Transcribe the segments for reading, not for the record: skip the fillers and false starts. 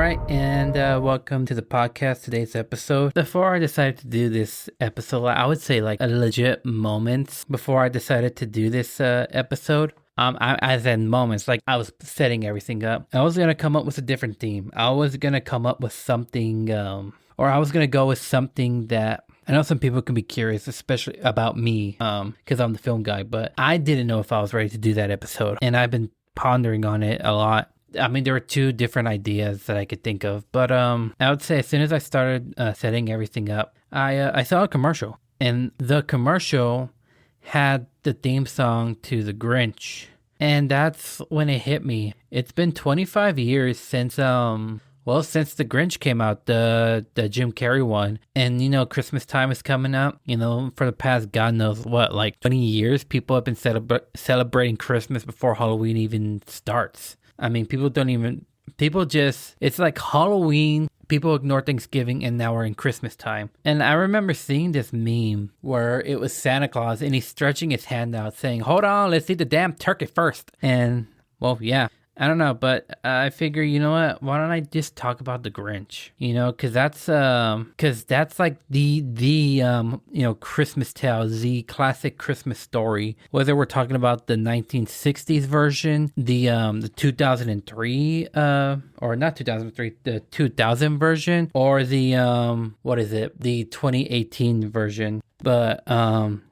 right, and welcome to the podcast, today's episode. Before I decided to do this episode, I would say like a legit moments before I decided to do this episode. As in moments, like I was setting everything up. I was going to come up with a different theme. I was going to come up with something, or I was going to go with something that I know some people can be curious, especially about me, because I'm the film guy, but I didn't know if I was ready to do that episode, and I've been pondering on it a lot. I mean, there were two different ideas that I could think of, but I would say as soon as I started setting everything up, I saw a commercial, and the commercial had the theme song to the Grinch, and that's when it hit me. It's been 25 years since since the Grinch came out, the Jim Carrey one, and Christmas time is coming up. For the past God knows what, like 20 years, people have been celebrating Christmas before Halloween even starts. I mean, it's like Halloween, people ignore Thanksgiving, and now we're in Christmas time. And I remember seeing this meme where it was Santa Claus, and he's stretching his hand out saying, "Hold on, let's eat the damn turkey first." And, well, yeah. I don't know, but I figure, you know what? Why don't I just talk about the Grinch? Because that's like the Christmas tale, the classic Christmas story. Whether we're talking about the 1960s version, the 2003 or not 2003, the 2000 version, or the the 2018 version. But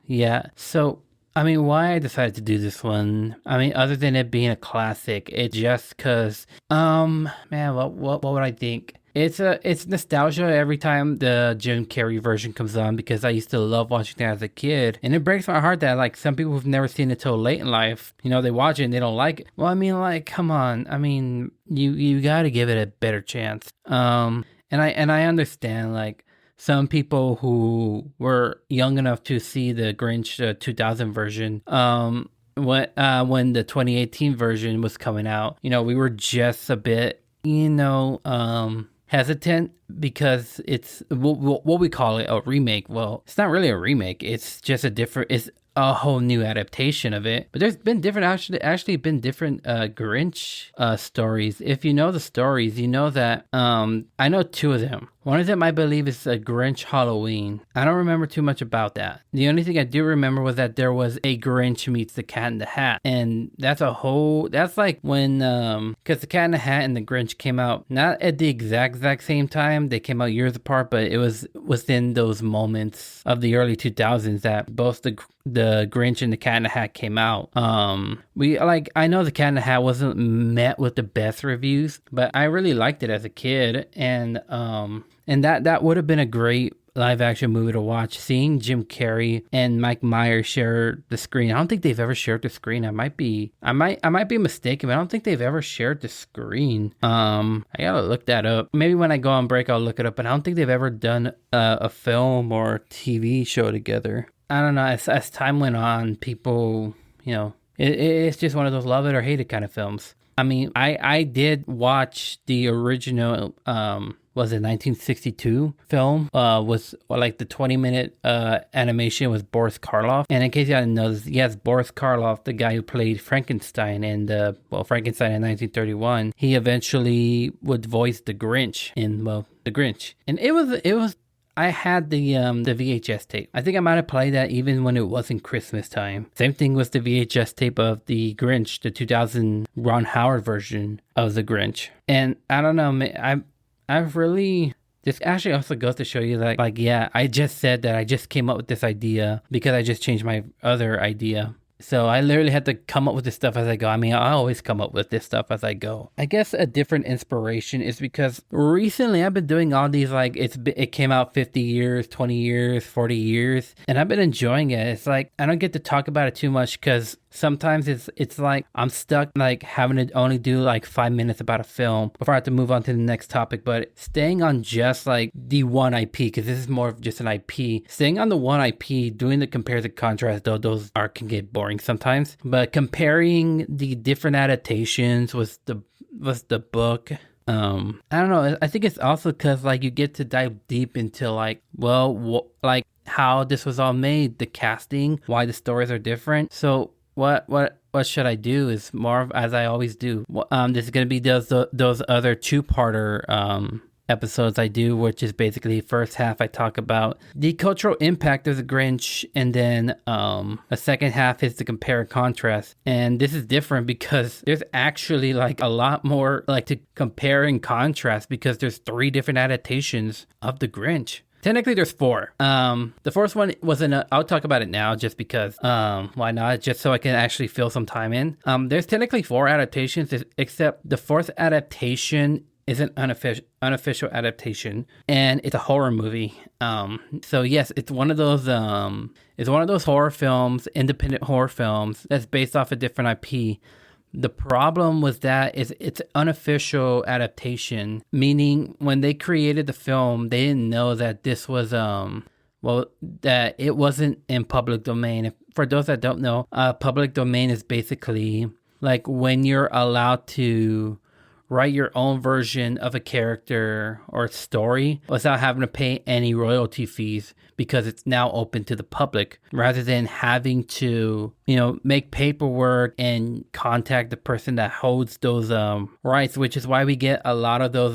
yeah, so. I mean, why I decided to do this one, I mean, other than it being a classic, it's just because, man, what would I think? It's nostalgia every time the Jim Carrey version comes on, because I used to love watching that as a kid. And it breaks my heart that, like, some people who've never seen it till late in life, they watch it and they don't like it. Well, I mean, like, come on. I mean, you gotta give it a better chance. And I understand, like, some people who were young enough to see the Grinch 2000 version, when the 2018 version was coming out, we were just a bit, hesitant, because it's what we call it, a remake. Well, it's not really a remake. It's just it's a whole new adaptation of it. But there's been different Grinch stories. If you know the stories, you know that I know two of them. One of them, I believe, is a Grinch Halloween. I don't remember too much about that. The only thing I do remember was that there was a Grinch meets the Cat in the Hat. And that's like when, because the Cat in the Hat and the Grinch came out, not at the exact same time. They came out years apart, but it was within those moments of the early 2000s that both the Grinch and the Cat in the Hat came out. I know the Cat in the Hat wasn't met with the best reviews, but I really liked it as a kid, and that would have been a great live action movie to watch. Seeing Jim Carrey and Mike Myers share the screen. I don't think they've ever shared the screen. I might be mistaken, but I don't think they've ever shared the screen. I gotta look that up. Maybe when I go on break, I'll look it up, but I don't think they've ever done a film or TV show together. I don't know. As time went on, people, it's just one of those love it or hate it kind of films. I mean, I did watch the original, was it 1962 film, was like the 20-minute animation with Boris Karloff. And in case you didn't know this, yes, Boris Karloff, the guy who played Frankenstein in Frankenstein in 1931, he eventually would voice the Grinch in, the Grinch. And it was I had the VHS tape. I think I might have played that even when it wasn't Christmas time. Same thing with the VHS tape of the Grinch, the 2000 Ron Howard version of the Grinch. And I don't know, I've really... This actually also goes to show you that, I just said that I just came up with this idea because I just changed my other idea. So I literally had to come up with this stuff as I go. I mean, I always come up with this stuff as I go. I guess a different inspiration is because recently I've been doing all these, it came out 50 years, 20 years, 40 years, and I've been enjoying it. It's like, I don't get to talk about it too much because sometimes it's like I'm stuck having to only do 5 minutes about a film before I have to move on to the next topic. But staying on just the one IP, because this is more of just an IP, staying on the one IP, doing the compare and contrast, though those can get boring sometimes. But comparing the different adaptations was the book. I don't know. I think it's also because you get to dive deep into how this was all made, the casting, why the stories are different. So what what should I do is more of, as I always do. This is gonna be those other two-parter episodes I do, which is basically first half I talk about the cultural impact of the Grinch, and then a second half is to compare and contrast. And this is different because there's actually like a lot more like to compare and contrast, because there's 3 different adaptations of the Grinch. Technically, there's 4. The first one I'll talk about it now just because, why not? Just so I can actually fill some time in. There's technically 4 adaptations, except the 4th adaptation is an unofficial adaptation, and it's a horror movie. So yes, it's one of those horror films, independent horror films that's based off a different IP. The problem with that is it's an unofficial adaptation, meaning when they created the film, they didn't know that this was that it wasn't in public domain. For those that don't know, public domain is basically like when you're allowed to write your own version of a character or story without having to pay any royalty fees, because it's now open to the public, rather than having to, make paperwork and contact the person that holds those rights, which is why we get a lot of those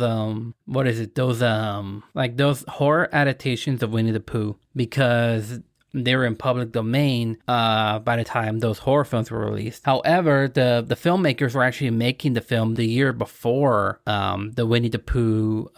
those horror adaptations of Winnie the Pooh, because they were in public domain by the time those horror films were released. However, the filmmakers were actually making the film the year before the Winnie the Pooh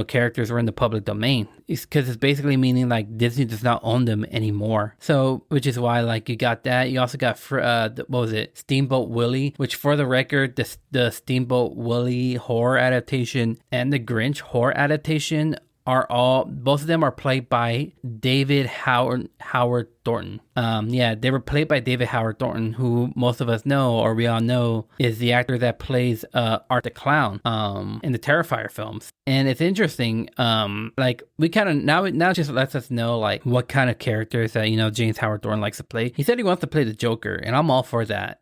characters were in the public domain. Because it's basically meaning like Disney does not own them anymore. So, which is why like you got that. You also got Steamboat Willie, which for the record, the Steamboat Willie horror adaptation and the Grinch horror adaptation both of them are played by David Howard Thornton. They were played by David Howard Thornton, who most of us know, or we all know, is the actor that plays Art the Clown in the Terrifier films. And it's interesting, like we kind of now it just lets us know like what kind of characters that James Howard Thornton likes to play. He said he wants to play the Joker, and I'm all for that.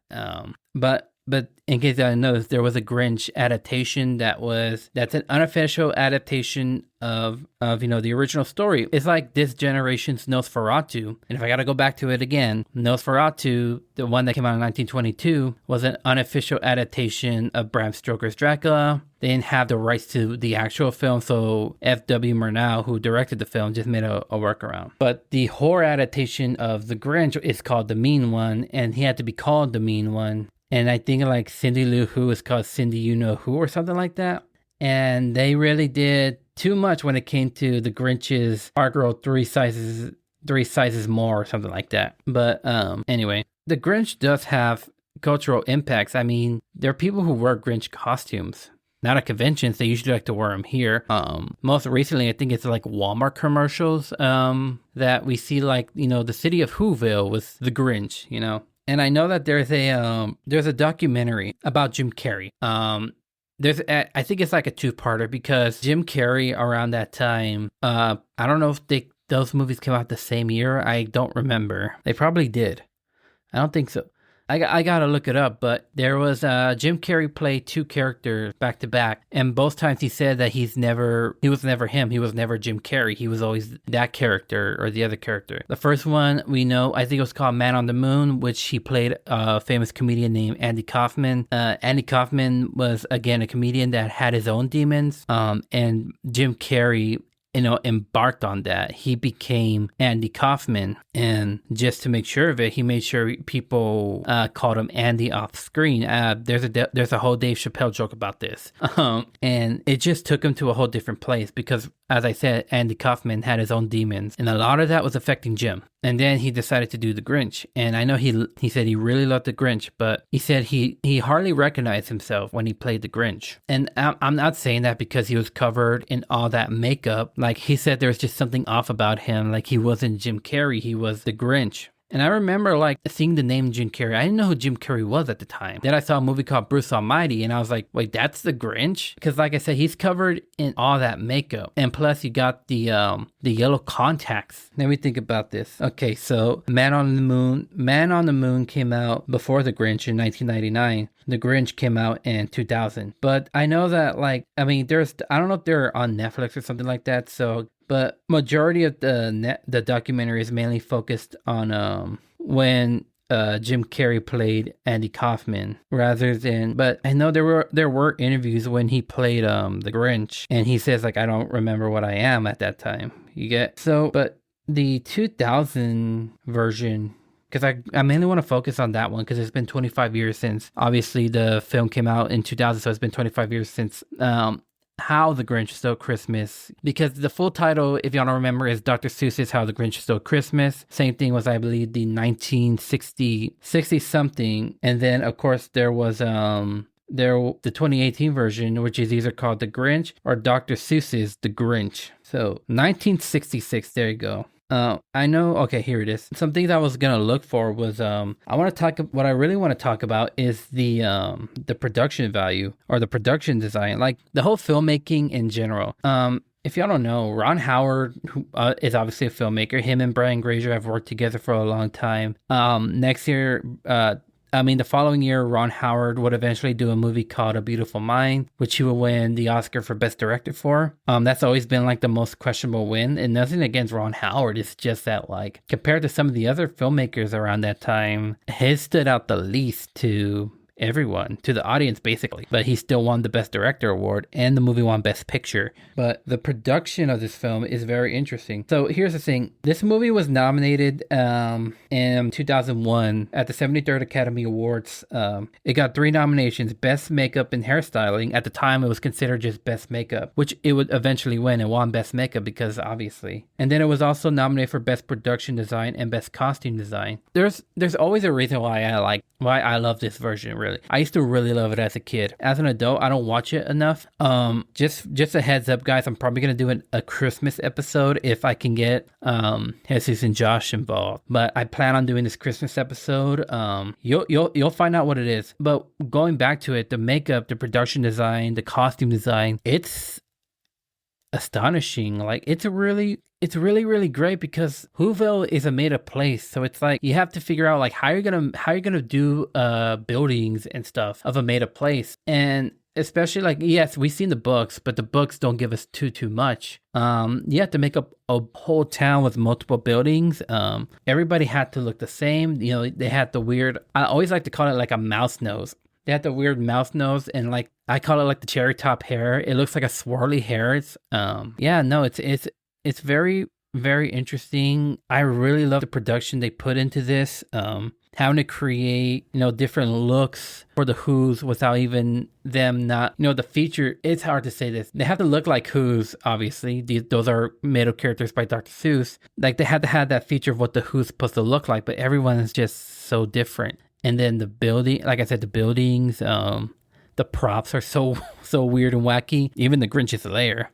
But in case I noticed, there was a Grinch adaptation that's an unofficial adaptation of the original story. It's like this generation's Nosferatu. And if I got to go back to it again, Nosferatu, the one that came out in 1922, was an unofficial adaptation of Bram Stoker's Dracula. They didn't have the rights to the actual film, so F.W. Murnau, who directed the film, just made a workaround. But the horror adaptation of The Grinch is called The Mean One, and he had to be called The Mean One. And I think like Cindy Lou Who is called Cindy You Know Who or something like that. And they really did too much when it came to the Grinch's Our Girl 3 sizes more or something like that. But anyway, the Grinch does have cultural impacts. I mean, there are people who wear Grinch costumes. Not at conventions, they usually like to wear them here. Most recently, I think it's like Walmart commercials that we see, like, the city of Whoville with the Grinch, And I know that there's a documentary about Jim Carrey. I think it's like a 2-parter, because Jim Carrey around that time, I don't know if those movies came out the same year. I don't remember. They probably did. I don't think so. I gotta look it up, but there was Jim Carrey played 2 characters back to back, and both times he said that he was never him. He was never Jim Carrey. He was always that character or the other character. The first one we know, I think it was called Man on the Moon, which he played a famous comedian named Andy Kaufman. Andy Kaufman was again a comedian that had his own demons, and Jim Carrey embarked on that. He became Andy Kaufman, and just to make sure of it, he made sure people called him Andy off screen. There's a whole Dave Chappelle joke about this, and it just took him to a whole different place, because, as I said, Andy Kaufman had his own demons, and a lot of that was affecting Jim. And then he decided to do the Grinch, and I know he said he really loved the Grinch, but he said he hardly recognized himself when he played the Grinch. And I'm not saying that because he was covered in all that makeup. Like, he said there was just something off about him, like he wasn't Jim Carrey, he was the Grinch. And I remember like seeing the name Jim Carrey. I didn't know who Jim Carrey was at the time. Then I saw a movie called Bruce Almighty, and I was like, wait, that's the Grinch? Because like I said, he's covered in all that makeup. And plus you got the yellow contacts. Let me think about this. Okay, so Man on the Moon came out before the Grinch in 1999. The Grinch came out in 2000. But I know that I don't know if they're on Netflix or something like that. But majority of the documentary is mainly focused on when Jim Carrey played Andy Kaufman rather than. But I know there were interviews when he played the Grinch, and he says like I don't remember what I am at that time. You get so, but the 2000 version. Because I mainly want to focus on that one because it's been 25 years since obviously the film came out in 2000, so it's been 25 years since How the Grinch Stole Christmas, because the full title, if y'all don't remember, is Dr. Seuss's How the Grinch Stole Christmas. Same thing was, I believe, the 1960 something, and then of course there was the 2018 version, which is either called The Grinch or Dr. Seuss's The Grinch. So 1966, there you go. I know. Okay, here it is. Some things I was gonna look for was what I really want to talk about is the production value or the production design, like the whole filmmaking in general. If y'all don't know, Ron Howard, who is obviously a filmmaker, him and Brian Grazer have worked together for a long time. The following year, Ron Howard would eventually do a movie called A Beautiful Mind, which he would win the Oscar for Best Director for. That's always been like the most questionable win, and nothing against Ron Howard. It's just that like compared to some of the other filmmakers around that time, his stood out the least to everyone, to the audience basically, but he still won the Best Director award and the movie won Best Picture. But the production of this film is very interesting. So here's the thing, this movie was nominated in 2001 at the 73rd Academy Awards. It got 3 nominations: Best Makeup and Hairstyling. At the time it was considered just Best Makeup, which it would eventually win, and won Best Makeup because obviously. And then it was also nominated for Best Production Design and Best Costume Design. There's always a reason why I love this version. Really, I used to really love it as a kid. As an adult, I don't watch it enough. Just a heads up, guys. I'm probably gonna do a Christmas episode if I can get Jesus and Josh involved. But I plan on doing this Christmas episode. You'll find out what it is. But going back to it, the makeup, the production design, the costume design, it's astonishing. Like it's really great because Whoville is a made up place, so it's like you have to figure out like how you're gonna do buildings and stuff of a made up place. And especially like, yes, we've seen the books, but the books don't give us too much. You have to make up a whole town with multiple buildings. Everybody had to look the same. You know, they had the weird, I always like to call it like a mouse nose. They had the weird mouse nose, and like I call it like the cherry top hair. It looks like a swirly hair. It's very, very interesting. I really love the production they put into this. Having to create, different looks for the Who's without even them not, the feature. It's hard to say this. They have to look like Who's, obviously. Those are made up characters by Dr. Seuss. Like they had to have that feature of what the Who's supposed to look like, but everyone is just so different. And then the building, like I said, the buildings, the props are so weird and wacky. Even the Grinch's lair.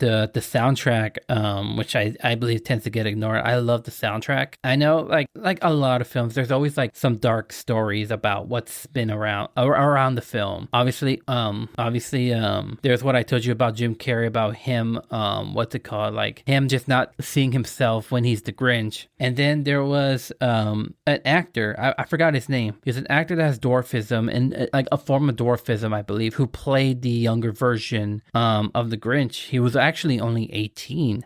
The soundtrack, which I believe tends to get ignored. I love the soundtrack. I know like a lot of films, there's always like some dark stories about what's been around the film. Obviously, there's what I told you about Jim Carrey, about him, like him just not seeing himself when he's the Grinch. And then there was an actor, I forgot his name. He's an actor that has dwarfism, and like a form of dwarfism, I believe, who played the younger version of the Grinch. He was actually only 18.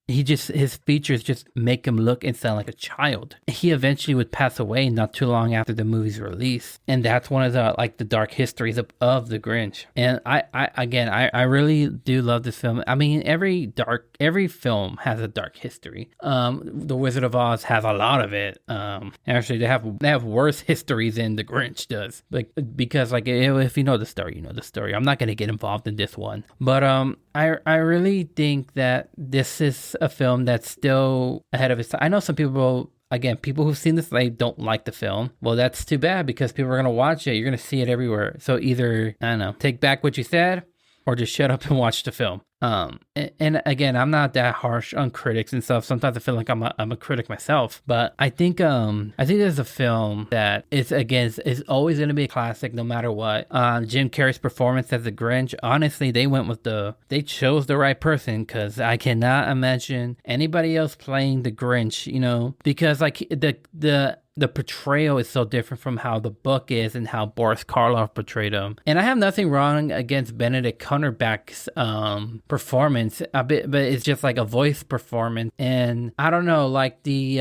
His features just make him look and sound like a child. He eventually would pass away not too long after the movie's release, and that's one of the dark histories of the Grinch. And I really do love this film. I mean, every film has a dark history. The Wizard of Oz has a lot of it. Actually, they have worse histories than the Grinch does. Because if you know the story, you know the story. I'm not gonna get involved in this one, but I really think that this is a film that's still ahead of its time. I know some people who've seen this, they don't like the film. Well, that's too bad, because people are going to watch it. You're going to see it everywhere. So either, I don't know, take back what you said, or just shut up and watch the film. And again, I'm not that harsh on critics and stuff. Sometimes I feel like I'm a critic myself, but I think there's a film that is always going to be a classic no matter what. Jim Carrey's performance as the Grinch, honestly, they chose the right person, because I cannot imagine anybody else playing the Grinch, because like the the portrayal is so different from how the book is and how Boris Karloff portrayed him. And I have nothing wrong against Benedict Cumberbatch's performance, a bit, but it's just like a voice performance. And I don't know, like the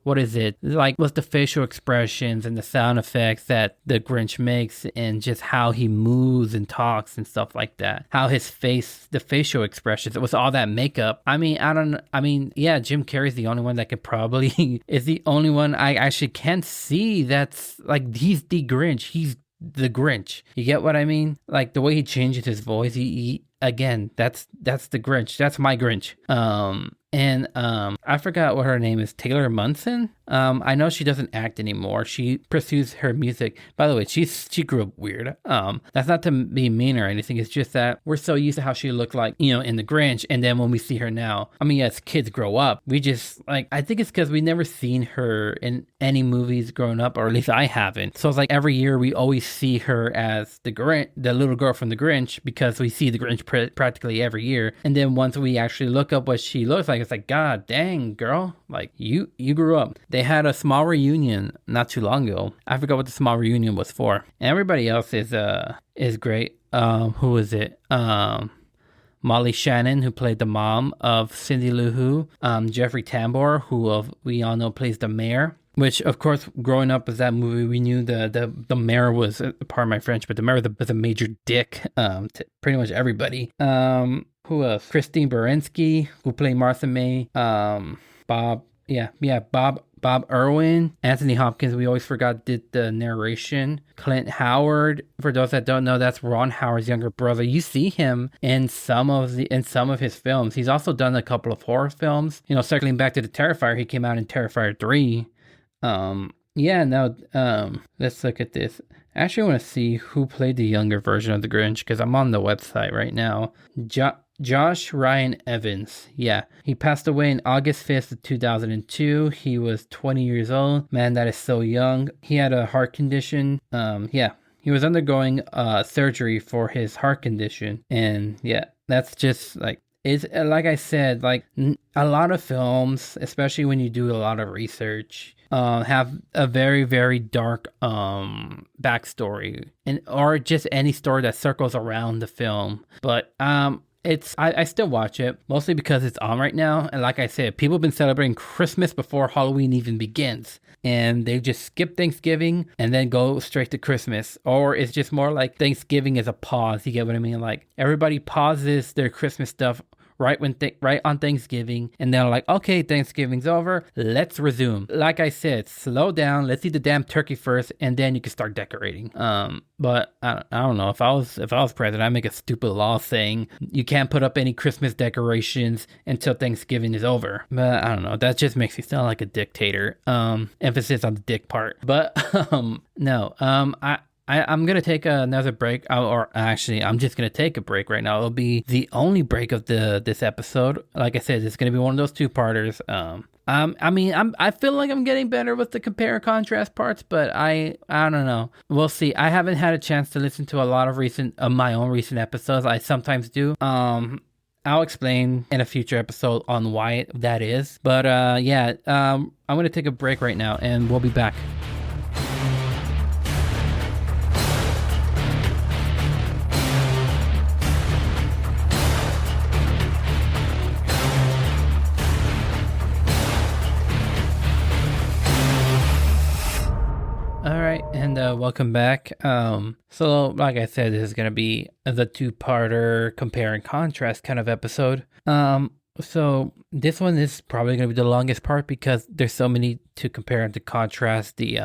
what is it? Like what's the facial expressions and the sound effects that the Grinch makes, and just how he moves and talks and stuff like that. How his face, the facial expressions, with all that makeup. I mean, yeah, Jim Carrey's the only one that could probably is the only one I actually can see that's like he's the Grinch. He's the Grinch. You get what I mean? Like the way he changes his voice. He again, that's the Grinch. That's my Grinch. And I forgot what her name is. Taylor Munson. I know she doesn't act anymore. She pursues her music. By the way, she grew up weird. That's not to be mean or anything. It's just that we're so used to how she looked like, in the Grinch, and then when we see her now, I mean, as kids grow up, we just like, I think it's because we never seen her in any movies growing up, or at least I haven't. So it's like every year we always see her as the Grinch, the little girl from the Grinch, because we see the Grinch practically every year. And then once we actually look up what she looks like, it's like, God dang, girl, like you grew up. They had a small reunion not too long ago. I forgot what the small reunion was for. And everybody else is great. Who is it? Molly Shannon, who played the mom of Cindy Lou Who. Jeffrey Tambor, who we all know plays the mayor. Which, of course, growing up with that movie, we knew the mayor was, pardon my French, but the mayor was a major dick to pretty much everybody. Who else? Christine Baranski, who played Martha May. Bob Irwin. Anthony Hopkins, we always forgot, did the narration. Clint Howard, for those that don't know, that's Ron Howard's younger brother. You see him in some of his films. He's also done a couple of horror films. Circling back to the Terrifier, he came out in Terrifier 3. Let's look at this. I actually want to see who played the younger version of the Grinch, because I'm on the website right now. Josh Ryan Evans. Yeah, he passed away on August 5th of 2002. He was 20 years old. Man, that is so young. He had a heart condition. He was undergoing surgery for his heart condition. And yeah, that's just like, it's like I said, like a lot of films, especially when you do a lot of research, have a very, very dark backstory, or just any story that circles around the film. But I still watch it, mostly because it's on right now. And like I said, people have been celebrating Christmas before Halloween even begins. And they just skip Thanksgiving and then go straight to Christmas. Or it's just more like Thanksgiving is a pause. You get what I mean? Like everybody pauses their Christmas stuff right on Thanksgiving, and they're like, okay, Thanksgiving's over, let's resume. Like I said, slow down, let's eat the damn turkey first, and then you can start decorating. But I don't know, if I was president, I'd make a stupid law saying you can't put up any Christmas decorations until Thanksgiving is over. But I don't know, that just makes me sound like a dictator. Emphasis on the dick part. But no, I'm going to take another break, or actually, I'm just going to take a break right now. It'll be the only break of this episode. Like I said, it's going to be one of those two-parters. I feel like I'm getting better with the compare and contrast parts, but I don't know. We'll see. I haven't had a chance to listen to a lot of my own recent episodes. I sometimes do. I'll explain in a future episode on why that is. But I'm going to take a break right now, and we'll be back. And welcome back. So like I said, this is going to be the two-parter compare and contrast kind of episode. So this one is probably going to be the longest part because there's so many to compare and to contrast the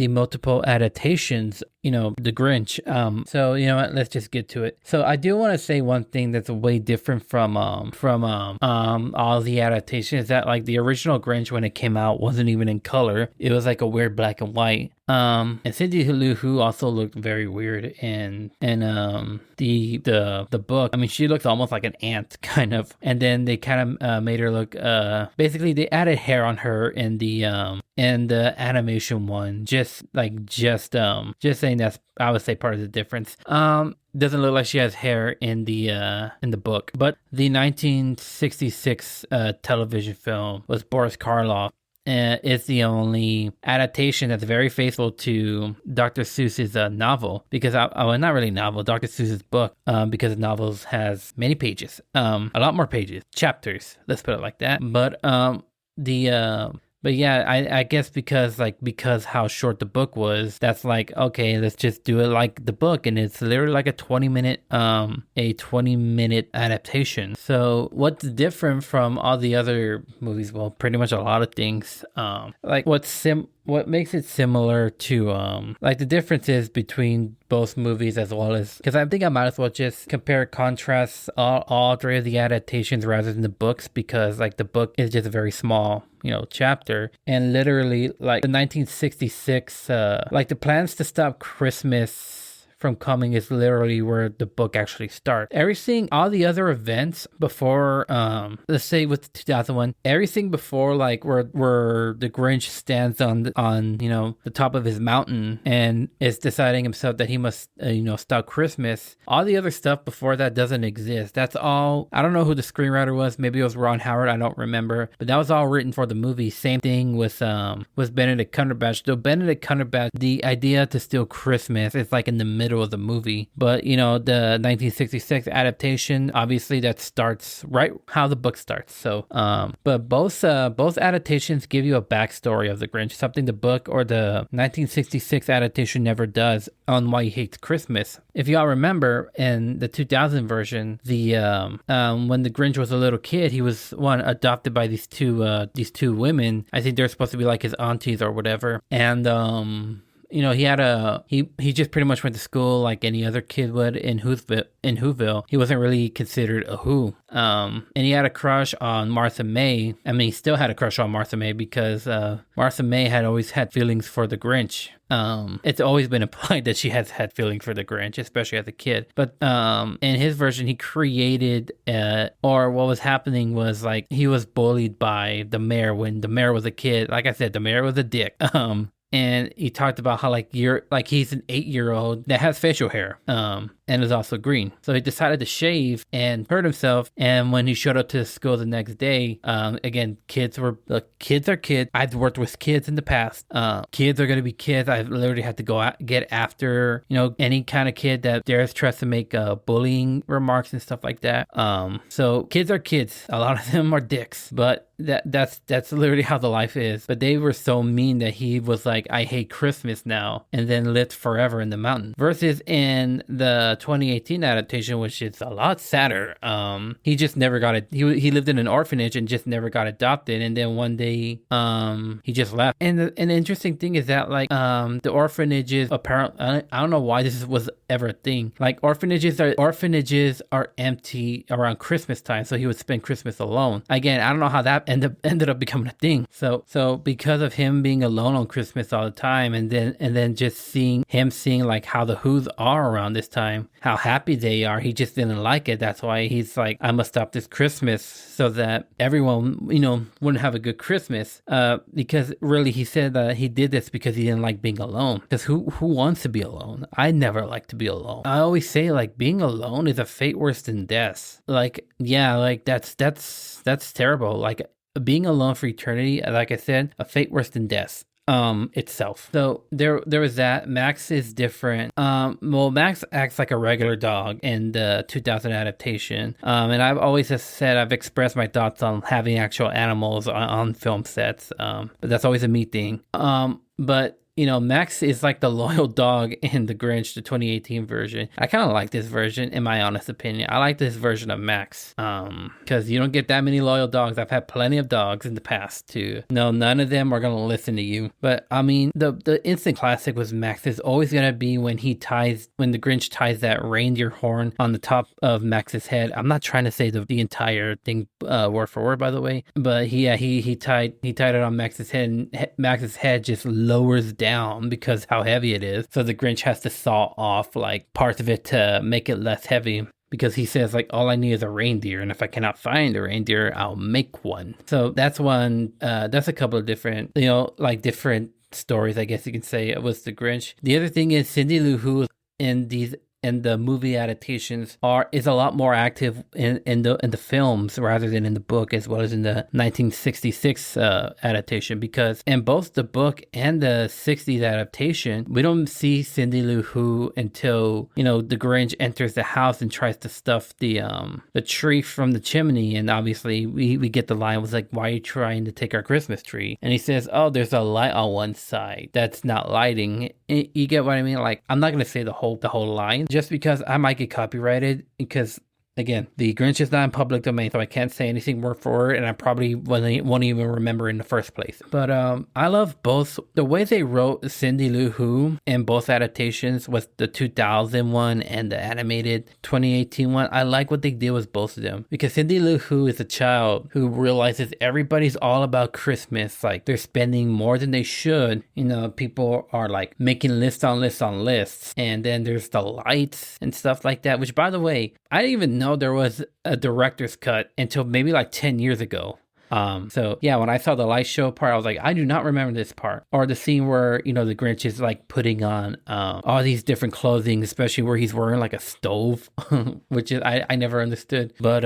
multiple adaptations, the Grinch. So you know what, let's just get to it. So I do want to say one thing that's way different from all the adaptations, that like the original Grinch, when it came out, wasn't even in color. It was like a weird black and white. And Cindy Lou Who also looked very weird in the book. I mean, she looks almost like an ant kind of, and then they kind of made her look basically they added hair on her in the animation one, just saying that's, I would say, part of the difference. Doesn't look like she has hair in the book. But the 1966 television film was Boris Karloff. is the only adaptation that's very faithful to Dr. Seuss's novel, because not really novel, Dr. Seuss's book, because the novels has many pages, a lot more pages, chapters. Let's put it like that. But yeah, I guess because how short the book was, that's like, okay, let's just do it like the book, and it's literally like a 20-minute adaptation. So what's different from all the other movies? Well, pretty much a lot of things. What makes it similar to the differences between both movies, as well as, because I think I might as well just compare contrast all three of the adaptations rather than the books, because like the book is just a very small chapter, and literally like the 1966 the plans to stop Christmas from coming is literally where the book actually starts. Everything, all the other events before, let's say with the 2001, everything before, like where the Grinch stands on the top of his mountain and is deciding himself that he must stop Christmas. All the other stuff before that doesn't exist. That's all. I don't know who the screenwriter was. Maybe it was Ron Howard. I don't remember. But that was all written for the movie. Same thing with Benedict Cumberbatch. Though Benedict Cumberbatch, the idea to steal Christmas is like in the middle of the movie, but the 1966 adaptation, obviously that starts right how the book starts. So but both adaptations give you a backstory of the Grinch, something the book or the 1966 adaptation never does, on why he hates Christmas. If y'all remember, in the 2000 version, the when the Grinch was a little kid, he was adopted by these two women. I think they're supposed to be like his aunties or whatever, and he just pretty much went to school like any other kid would in Whoville. He wasn't really considered a Who. And he had a crush on Martha May. I mean, he still had a crush on Martha May, because Martha May had always had feelings for the Grinch. It's always been implied that she has had feelings for the Grinch, especially as a kid. But in his version, he created, or what was happening was like he was bullied by the mayor when the mayor was a kid. Like I said, the mayor was a dick. And he talked about how he's an 8-year-old that has facial hair, and is also green. So he decided to shave and hurt himself. And when he showed up to school the next day, again, kids are kids. I've worked with kids in the past. Kids are going to be kids. I've literally had to go out, get after, any kind of kid that dares tries to make bullying remarks and stuff like that. So kids are kids. A lot of them are dicks, but that's literally how the life is. But they were so mean that he was like, I hate Christmas now, and then lived forever in the mountain. Versus in the 2018 adaptation, which is a lot sadder, he just never got it. He lived in an orphanage and just never got adopted, and then one day he just left. And the interesting thing is that the orphanages, apparently, I don't know why this was ever a thing. Like orphanages are empty around Christmas time, so he would spend Christmas alone. Again, I don't know how that ended up becoming a thing. So because of him being alone on Christmas all the time, and then just seeing like how the Who's are around this time, how happy they are, he just didn't like it. That's why he's like, I must stop this Christmas so that everyone wouldn't have a good Christmas. Because really, he said that he did this because he didn't like being alone. Because who wants to be alone? I never like to be alone. I always say like being alone is a fate worse than death. Like, yeah, like that's terrible. Like being alone for eternity, like I said, a fate worse than death itself. So there was that. Max is different. Max acts like a regular dog in the 2000 adaptation. And I've always said, I've expressed my thoughts on having actual animals on film sets. But that's always a me thing. But Max is like the loyal dog in the Grinch, the 2018 version. I kind of like this version, in my honest opinion. I like this version of Max, because you don't get that many loyal dogs. I've had plenty of dogs in the past too. No, none of them are gonna listen to you. But I mean, the instant classic was Max is always gonna be when the Grinch ties that reindeer horn on the top of Max's head. I'm not trying to say the entire thing word for word, by the way, but he tied it on Max's head, and Max's head just lowers down because how heavy it is. So the Grinch has to saw off like parts of it to make it less heavy, because he says like, all I need is a reindeer, and if I cannot find a reindeer, I'll make one. So that's one. That's a couple of different, different stories, I guess you can say, with the Grinch. The other thing is Cindy Lou Who in these and the movie adaptations is a lot more active in the films rather than in the book, as well as in the 1966 adaptation, because in both the book and the 60s adaptation, we don't see Cindy Lou Who until, the Grinch enters the house and tries to stuff the tree from the chimney. And obviously we get the line was like, why are you trying to take our Christmas tree? And he says, oh, there's a light on one side that's not lighting. You get what I mean? Like, I'm not going to say the whole line just because I might get copyrighted, because again, the Grinch is not in public domain, so I can't say anything word for word, and I probably won't even remember in the first place. But I love both. The way they wrote Cindy Lou Who in both adaptations, with the 2000 one and the animated 2018 one, I like what they did with both of them. Because Cindy Lou Who is a child who realizes everybody's all about Christmas. Like, they're spending more than they should. People are like making lists on lists on lists. And then there's the lights and stuff like that, which, by the way, I didn't even know there was a director's cut until maybe like 10 years ago. So yeah, when I saw the light show part, I was like, I do not remember this part. Or the scene where, the Grinch is like putting on all these different clothing, especially where he's wearing like a stove, which is, I never understood. But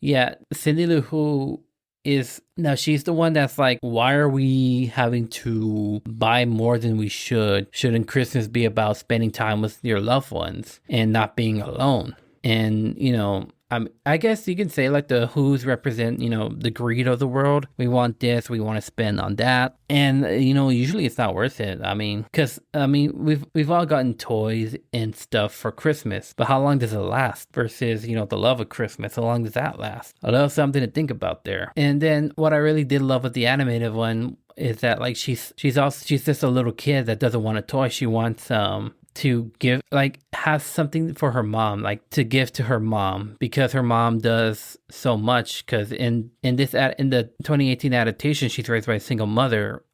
yeah, Cindy Lou Who she's the one that's like, why are we having to buy more than we should? Shouldn't Christmas be about spending time with your loved ones and not being alone? And, I guess you can say like the Who's represent, the greed of the world. We want this, we want to spend on that. And, usually it's not worth it. We've all gotten toys and stuff for Christmas, but how long does it last versus, the love of Christmas? How long does that last? A little something to think about there. And then what I really did love with the animated one is that like she's just a little kid that doesn't want a toy. She wants to give, like, have something for her mom, like to give to her mom, because her mom does so much. Because in the 2018 adaptation, she's raised by a single mother,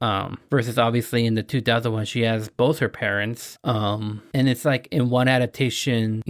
versus obviously in the 2001 she has both her parents, and it's like in one adaptation,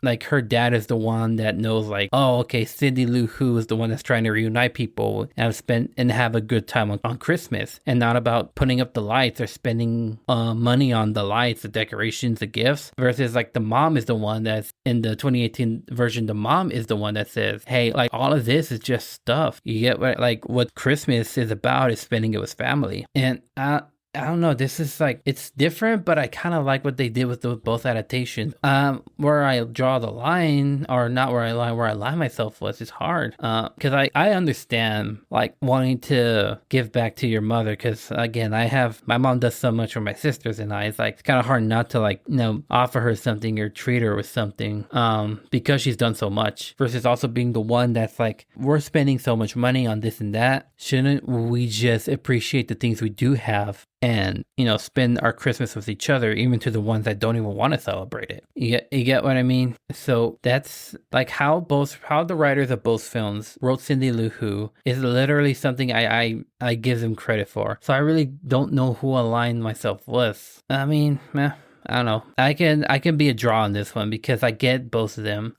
like her dad is the one that knows, like, oh, okay, Cindy Lou Who is the one that's trying to reunite people and have a good time on Christmas, and not about putting up the lights or spending money on the lights, the decorations, the gifts, versus like the mom is the one that's in the 2018 version. The mom is the one that says, hey, like, all of this is just stuff. You get what Christmas is about is spending it with family. And I don't know, this is like, it's different, but I kind of like what they did with both adaptations. Where I draw the line, or not where I line myself was, is hard. Because I understand like wanting to give back to your mother, because again, my mom does so much for my sisters and I. It's like, it's kind of hard not to like, offer her something or treat her with something, because she's done so much, versus also being the one that's like, we're spending so much money on this and that. Shouldn't we just appreciate the things we do have and, spend our Christmas with each other, even to the ones that don't even want to celebrate it? You get what I mean? So that's like how the writers of both films wrote Cindy Lou Who is literally something I give them credit for. So I really don't know who aligned myself with. I mean, I don't know. I can be a draw on this one because I get both of them.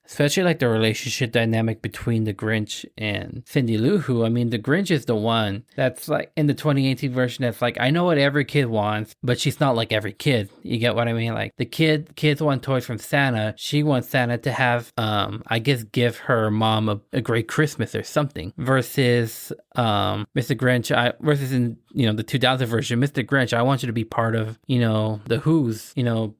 Especially like the relationship dynamic between the Grinch and Cindy Lou Who. I mean, the Grinch is the one that's like in the 2018 version that's like, I know what every kid wants, but she's not like every kid. You get what I mean? Like the kids want toys from Santa. She wants Santa to have, I guess, give her mom a great Christmas or something. Versus Mr. Grinch, versus in the 2000 version, Mr. Grinch, I want you to be part of the Who's,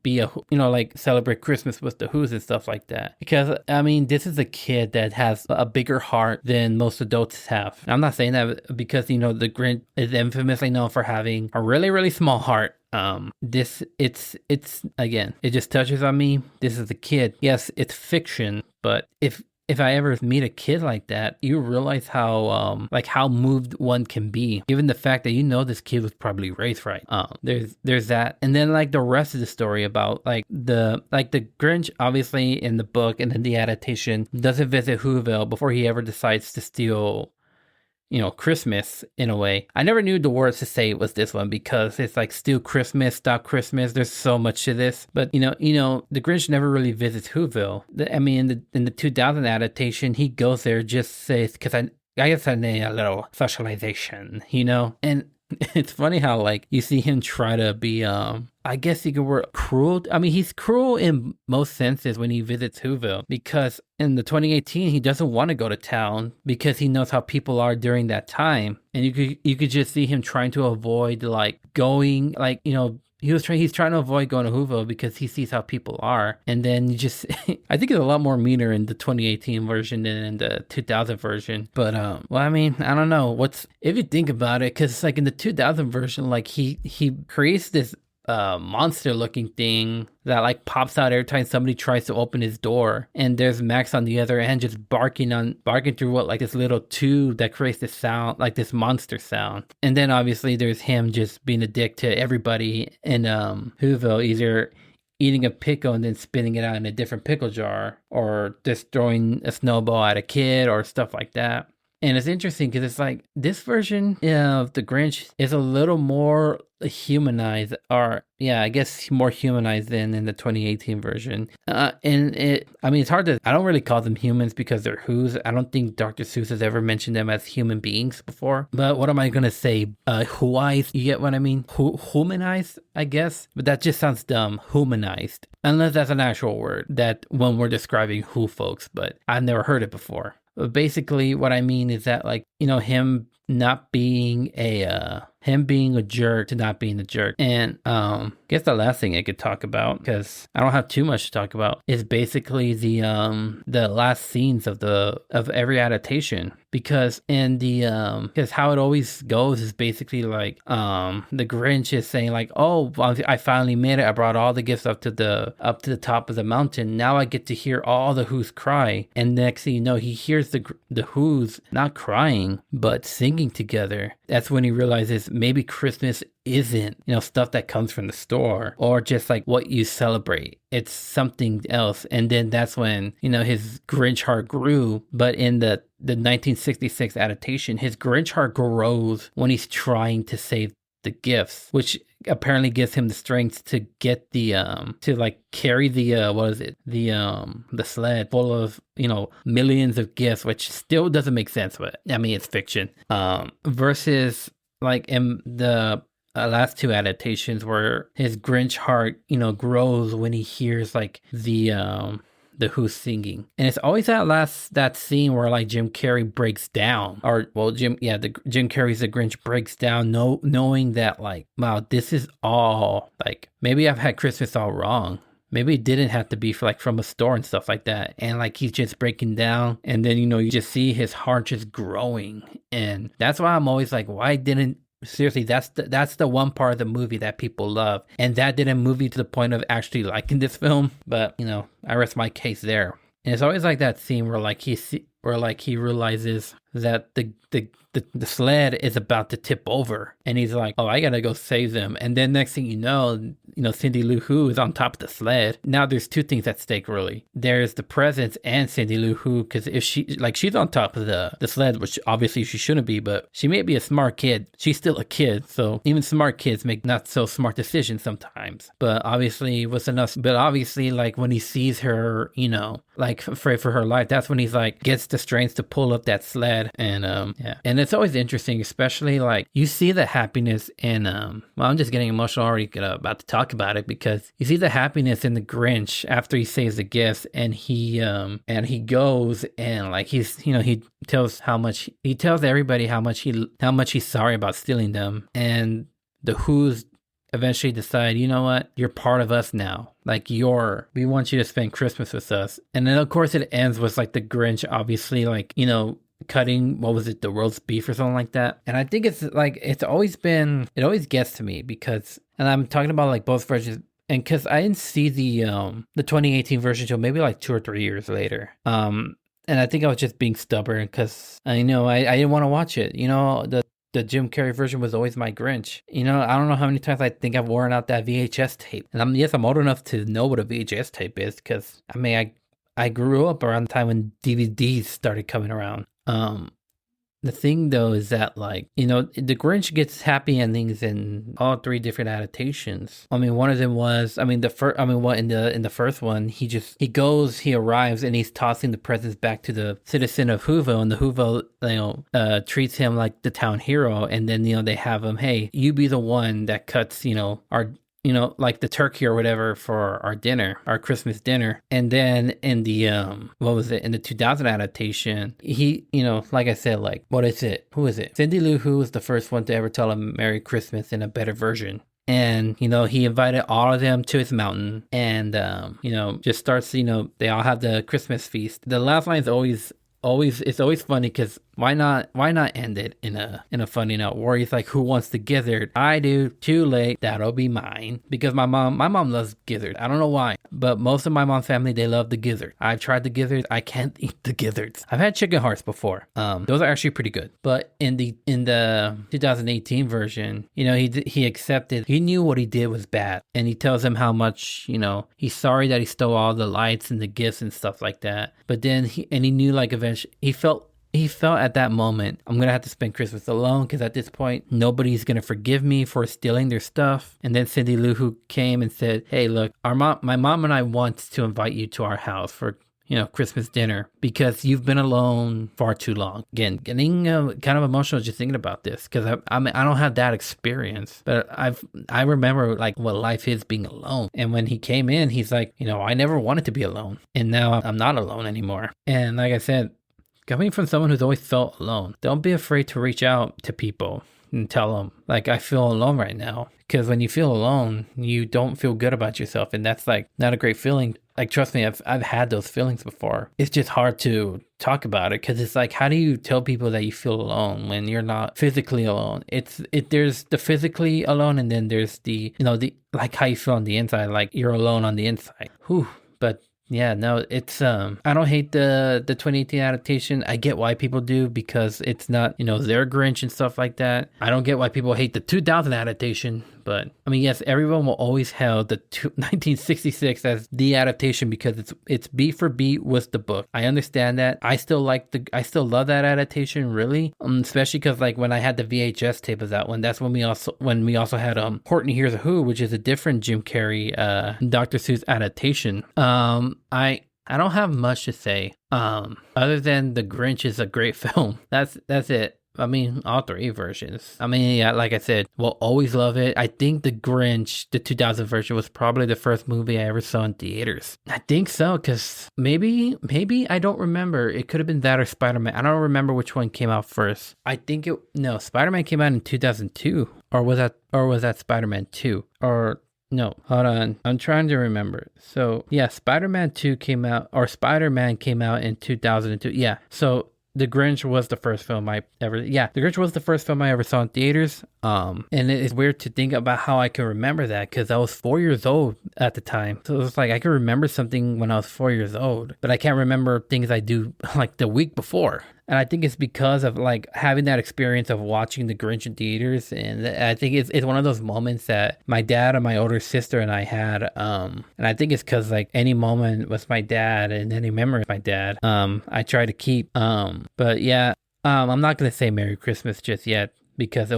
be a like celebrate Christmas with the Who's and stuff like that. Because I mean, this is a kid that has a bigger heart than most adults have. I'm not saying that because, the Grinch is infamously known for having a really, really small heart. It's again, it just touches on me. This is a kid. Yes, it's fiction, but if I ever meet a kid like that, you realize how moved one can be, given the fact that this kid was probably raised right. There's that, and then like the rest of the story about the Grinch, obviously in the book and then the adaptation, doesn't visit Whoville before he ever decides to steal Christmas in a way. I never knew the words to say it was this one because it's like steal Christmas, stop Christmas. There's so much to this, but the Grinch never really visits Whoville. In the 2000 adaptation, he goes there just says, because I guess I need a little socialization, and It's funny how like you see him try to be I guess you could word cruel. I mean, he's cruel in most senses when he visits Whoville because in the 2018 he doesn't want to go to town because he knows how people are during that time, and you could just see him trying to avoid like going like he's trying to avoid going to Whoville because he sees how people are, and then you just I think it's a lot more meaner in the 2018 version than in the 2000 version. But well, I mean, I don't know what's if you think about it, because like in the 2000 version, like he creates this monster looking thing that like pops out every time somebody tries to open his door, and there's Max on the other end just barking through what like this little tube that creates this sound, like this monster sound. And then obviously there's him just being a dick to everybody in Whoville, either eating a pickle and then spitting it out in a different pickle jar, or just throwing a snowball at a kid or stuff like that. And it's interesting because it's like this version of the Grinch is a little more humanized, or yeah, I guess more humanized than in the 2018 version. And I mean, it's hard to, I don't really call them humans because they're Who's. I don't think Dr. Seuss has ever mentioned them as human beings before. But what am I going to say? Whoized, you get what I mean? Humanized, I guess. But that just sounds dumb. Humanized. Unless that's an actual word that when we're describing Who folks, but I've never heard it before. But basically what I mean is that like, him not being him being a jerk to not being a jerk. And I guess the last thing I could talk about, because I don't have too much to talk about, is basically the last scenes of every adaptation. Because in the because how it always goes is basically like the Grinch is saying like, oh, I finally made it, I brought all the gifts up to the top of the mountain, now I get to hear all the Who's cry. And next thing you know, he hears the Who's not crying but singing together. That's when he realizes maybe Christmas isn't stuff that comes from the store or just like what you celebrate. It's something else. And then that's when his Grinch heart grew. But in the 1966 adaptation, his Grinch heart grows when he's trying to save the gifts, which apparently gives him the strength to get the to like carry the the sled full of millions of gifts, which still doesn't make sense, but I mean it's fiction. Versus like in the last two adaptations where his Grinch heart grows when he hears like the Who's singing. And it's always that scene where like Jim Carrey breaks down, or well Jim Carrey's the Grinch breaks down, knowing that like, wow, this is all like, maybe I've had Christmas all wrong. Maybe it didn't have to be from a store and stuff like that. And like he's just breaking down, and then you just see his heart just growing. And that's why I'm always like, why didn't seriously, that's the one part of the movie that people love, and that didn't move you to the point of actually liking this film. But I rest my case there. And it's always like that scene where like he realizes that the sled is about to tip over, and he's like, oh, I gotta go save them. And then next thing you know, Cindy Lou Who is on top of the sled. Now there's two things at stake really. There's the presents and Cindy Lou Who, because if she's on top of the sled, which obviously she shouldn't be, but she may be a smart kid. She's still a kid, so even smart kids make not so smart decisions sometimes. But obviously like when he sees her, like afraid for her life, that's when he's like gets the strength to pull up that sled. And yeah, and it's always interesting, especially like you see the happiness in well, I'm just getting emotional already about to talk about it, because you see the happiness in the Grinch after he saves the gifts, and he goes and like he tells everybody how much he's sorry about stealing them. And the Who's eventually decide, you know what, you're part of us now. Like we want you to spend Christmas with us. And then of course it ends with like the Grinch obviously like, cutting, what was it, the roast beef or something like that. And I think it's like, it always gets to me because, and I'm talking about like both versions, and because I didn't see the 2018 version till maybe like 2 or 3 years later. And I think I was just being stubborn because I didn't want to watch it. The Jim Carrey version was always my Grinch. I don't know how many times I think I've worn out that VHS tape. And I'm old enough to know what a VHS tape is, because I mean I grew up around the time when DVDs started coming around. the thing though is that, like, you know, the Grinch gets happy endings in all three different adaptations. I mean, one of them was, I mean, what in the first one, he arrives and he's tossing the presents back to the citizen of Whoville, and the Whoville, you know, treats him like the town hero, and then, you know, they have him, hey, you be the one that cuts, you know, our, you know, like the turkey or whatever for our dinner, our Christmas dinner. And then in the, in the 2000 adaptation, he, you know, like I said, like, what is it? Who is it? Cindy Lou Who was the first one to ever tell him Merry Christmas in a better version. And, you know, he invited all of them to his mountain and, you know, just starts, you know, they all have the Christmas feast. The last line is always funny because why not end it in a funny note where he's like, who wants the gizzard? I do. Too late. That'll be mine. Because my mom loves gizzard. I don't know why, but most of my mom's family, they love the gizzard. I've tried the gizzards. I can't eat the gizzards. I've had chicken hearts before. Those are actually pretty good. But in the 2018 version, you know, he accepted. He knew what he did was bad, and he tells him how much, you know, he's sorry that he stole all the lights and the gifts and stuff like that. But then he knew, like, eventually he felt at that moment, I'm going to have to spend Christmas alone because at this point, nobody's going to forgive me for stealing their stuff. And then Cindy Lou Who came and said, hey, look, my mom and I want to invite you to our house for, you know, Christmas dinner because you've been alone far too long. Again, getting kind of emotional just thinking about this because I don't have that experience, but I remember, like, what life is being alone. And when he came in, he's like, you know, I never wanted to be alone, and now I'm not alone anymore. And like I said, coming from someone who's always felt alone, don't be afraid to reach out to people and tell them, like, I feel alone right now. Because when you feel alone, you don't feel good about yourself, and that's, like, not a great feeling. Like, trust me, I've had those feelings before. It's just hard to talk about it because it's like, how do you tell people that you feel alone when you're not physically alone? There's the physically alone, and then there's the, you know, the, like, how you feel on the inside, like you're alone on the inside. Whew. But yeah, no, it's, I don't hate the 2018 adaptation. I get why people do because it's not, you know, their Grinch and stuff like that. I don't get why people hate the 2000 adaptation, but I mean, yes, everyone will always hail the 1966 as the adaptation because it's beat for beat with the book. I understand that. I still love that adaptation, really, especially because, like, when I had the VHS tape of that one, that's when we also had Horton Hears a Who, which is a different Jim Carrey Dr. Seuss adaptation. I don't have much to say other than the Grinch is a great film. That's it. I mean, all three versions. I mean, yeah, like I said, we'll always love it. I think the Grinch, the 2000 version, was probably the first movie I ever saw in theaters. I think so, because maybe I don't remember. It could have been that or Spider-Man. I don't remember which one came out first. I think Spider-Man came out in 2002, or was that Spider-Man 2? Or no, hold on. I'm trying to remember. So yeah, Spider-Man 2 came out, or Spider-Man came out in 2002. Yeah, so The Grinch was the first film I ever saw in theaters. And it's weird to think about how I can remember that because I was 4 years old at the time. So it's like I can remember something when I was 4 years old, but I can't remember things I do like the week before. And I think it's because of, like, having that experience of watching The Grinch in theaters. And I think it's one of those moments that my dad and my older sister and I had. And I think it's because, like, any moment with my dad and any memory of my dad, I try to keep. But yeah, I'm not going to say Merry Christmas just yet because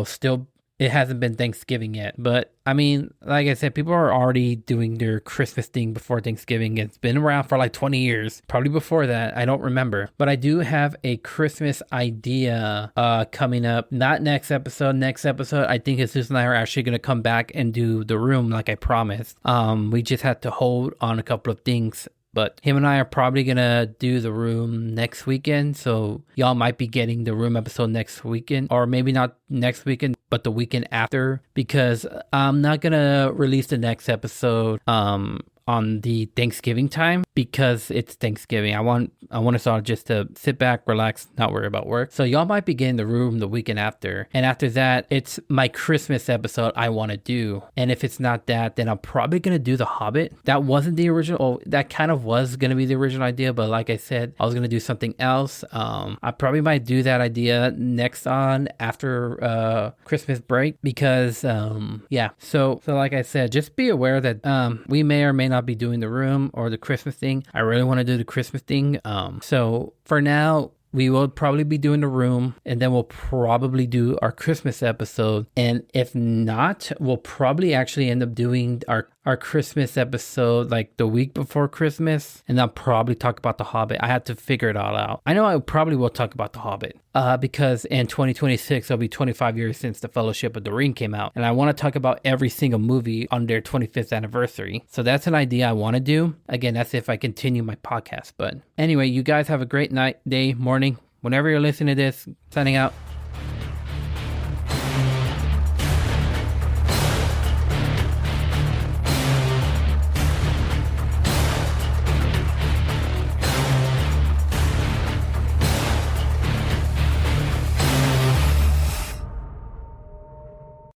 it hasn't been Thanksgiving yet. But I mean, like I said, people are already doing their Christmas thing before Thanksgiving. It's been around for like 20 years, probably before that. I don't remember. But I do have a Christmas idea coming up. Not next episode. Next episode, I think Jesus and I are actually going to come back and do The Room like I promised. We just had to hold on a couple of things. But him and I are probably going to do The Room next weekend. So y'all might be getting The Room episode next weekend. Or maybe not next weekend, but the weekend after. Because I'm not going to release the next episode on the Thanksgiving time because it's Thanksgiving. I want us all just to sit back, relax, not worry about work. So y'all might be getting The Room the weekend after. And after that, it's my Christmas episode I want to do. And if it's not that, then I'm probably going to do The Hobbit. That wasn't the original. That kind of was going to be the original idea. But like I said, I was going to do something else. I probably might do that idea next on after Christmas break because, yeah. So like I said, just be aware that we may or may not be doing The Room or the Christmas thing. I really want to do the Christmas thing. So for now, we will probably be doing The Room, and then we'll probably do our Christmas episode. And if not, we'll probably actually end up doing our Christmas episode like the week before Christmas, and I'll probably talk about The Hobbit. I had to figure it all out. I know I probably will talk about The Hobbit because in 2026 it'll be 25 years since The Fellowship of the Ring came out, and I want to talk about every single movie on their 25th anniversary. So that's an idea I want to do. Again, that's if I continue my podcast. But anyway, you guys have a great night, day, morning, whenever you're listening to this. Signing out.